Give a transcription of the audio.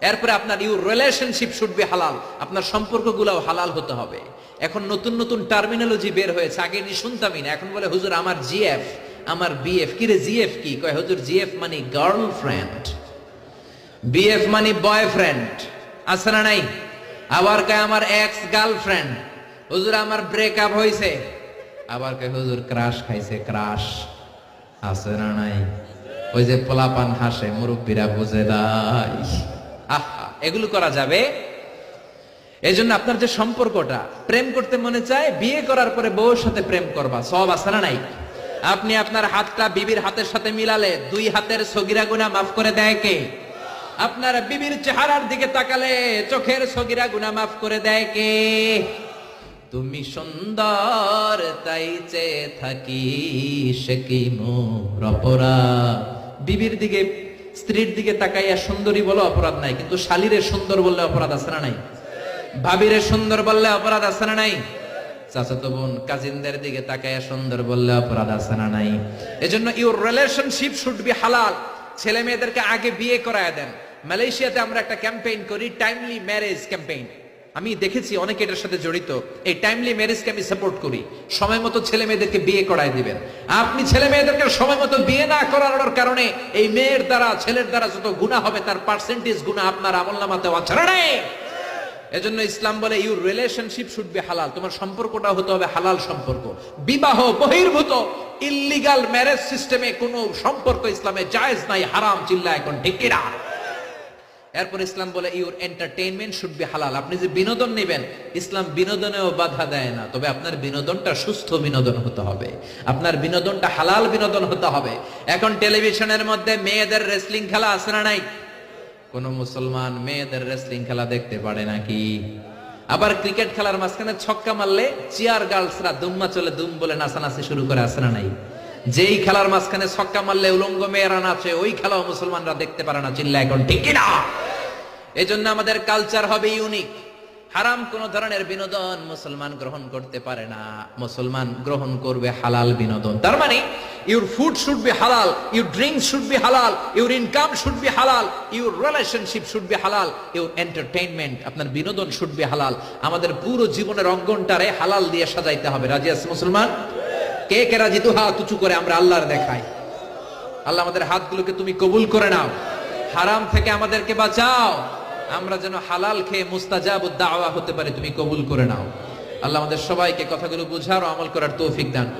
এরপরে আপনার your relationship should be হালাল, আপনার সম্পর্কগুলোও হালাল হতে হবে। এখন নতুন নতুন টার্মিনোলজি বের হয়েছে, আগে নি শুনতামই না। এখন বলে হুজুর আমার জিএফ, আমার বিএফ। কি রে জিএফ কি? কয় হুজুর জিএফ মানে গার্লফ্রেন্ড, বিএফ মানে বয়ফ্রেন্ড, আছে না নাই? আবার কয় আমার এক্স গার্লফ্রেন্ড। হুজুর আমার ব্রেকআপ হইছে। আবার কয় হুজুর ক্রাশ খাইছে, ক্রাশ, আছে না নাই? ওই যে পোলাপান হাসে, মুরব্বীরা বুঝে নাই। আহা, এগুলো করা যাবে? এই জন্য আপনার যে সম্পর্কটা, প্রেম করতে মনে চায়, বিয়ে করার পরে বউর সাথে প্রেম করবা, সব আছে না নাই? আপনি আপনার হাতটা বিবির হাতের সাথে মিলালে 2 হাতের সগীরা গুনাহ মাফ করে দেয় কে? আপনার বিবির চেহারার দিকে তাকালে চোখের সগীরা গুনাহ মাফ করে দেয় কে? তুমি সুন্দর তাই চেয়ে থাকি, সে কি মোর অপরাধ? বিবির দিকে, স্ত্রীর দিকে তাকাইয়া সুন্দরী বলো অপরাধ নাই, কিন্তু শালীরে সুন্দর বললে অপরাধ আছে না নাই? ভাবিরে সুন্দর বললে অপরাধ আছে না নাই? চাচাতো বোন কাজিনদের দিকে তাকাইয়া সুন্দর বললে অপরাধ আছে না নাই? এজন্য ইউর রিলেশনশিপ শুড বি হালাল। ছেলে মেয়েদেরকে আগে বিয়ে করায় দেন। মালয়েশিয়াতে আমরা একটা ক্যাম্পেইন করি, টাইমলি ম্যারেজ ক্যাম্পেইন। আমি দেখেছি অনেকে এটার সাথে জড়িত। এই টাইমলি ম্যারেজকে আমি সাপোর্ট করি। সময় মতো ছেলে মেয়েদেরকে বিয়ে করায় দিবেন। আপনি ছেলে মেয়েদেরকে সময় মতো বিয়ে না করানোর কারণে এই মেয়ের দ্বারা, ছেলের দ্বারা যত গুনাহ হবে তার পার্সেন্টেজ গুনাহ আপনার আমলনামাতে আছে না নাই? এজন্য ইসলাম বলে ইউর রিলেশনশিপ শুড বি হালাল। তোমার সম্পর্কটা হতে হবে হালাল সম্পর্ক। বিবাহ বহির্ভূত ইল্লিগাল ম্যারেজ সিস্টেমে কোনো সম্পর্ক ইসলামে জায়েজ নাই, হারাম। চিল্লা এখন ঠিক কিনা? এরপর ইসলাম বলে ইউর এন্টারটেইনমেন্ট শুড বি হালাল। আপনি যে বিনোদন নেবেন, ইসলাম বিনোদনেও বাধা দেয় না, তবে আপনার বিনোদনটা সুস্থ বিনোদন হতে হবে, আপনার বিনোদনটা হালাল বিনোদন হতে হবে। এখন টেলিভিশনের মধ্যে মেয়েদের রেসলিং খেলা আছে না নাই? কোন মুসলমান মেয়েদের রেসলিং খেলা দেখতে পারে নাকি? আবার ক্রিকেট খেলার মাঝখানে ছক্কা মারলে চিয়ার গার্লসরা দুম্মা চলে দুম বলে নাচানাচি শুরু করে, আছে না নাই? যেই খেলার মাঝখানে ছক্কা মারলে উলঙ্গ মেয়েরা নাচে, ওই খেলাও মুসলমানরা দেখতে পারে না। চিল্লা এখন ঠিক কিনা? এই জন্য আমাদের কালচার হবে ইউনিক। হারাম কোন ধরনের বিনোদন মুসলমান গ্রহণ করতে পারে না। মুসলমান গ্রহণ করবে হালাল বিনোদন। তার মানে ইউর ফুড শুড বি হালাল, ইউর ড্রিঙ্কস শুড বি হালাল, ইউর ইনকাম শুড বি হালাল, ইউর রিলেশনশিপ শুড বি হালাল, ইউর এন্টারটেইনমেন্ট, আপনার বিনোদন শুড বি হালাল। আমাদের পুরো জীবনের অঙ্গনটারে হালাল দিয়ে সাজাইতে হবে। রাজি আছে মুসলমান? কে কে রাজি? তো হাত উঁচু করে আমরা আল্লাহর দেখাই। আল্লাহ আমাদের হাতগুলোকে তুমি কবুল করে নাও, হারাম থেকে আমাদেরকে বাঁচাও, আমরা যেন হালাল খেয়ে মুস্তাজাবুদ দাওয়া হতে পারে, তুমি কবুল করে নাও। আল্লাহ আমাদের সবাইকে কথাগুলো বুঝার ও আমল করার তৌফিক দান করুন।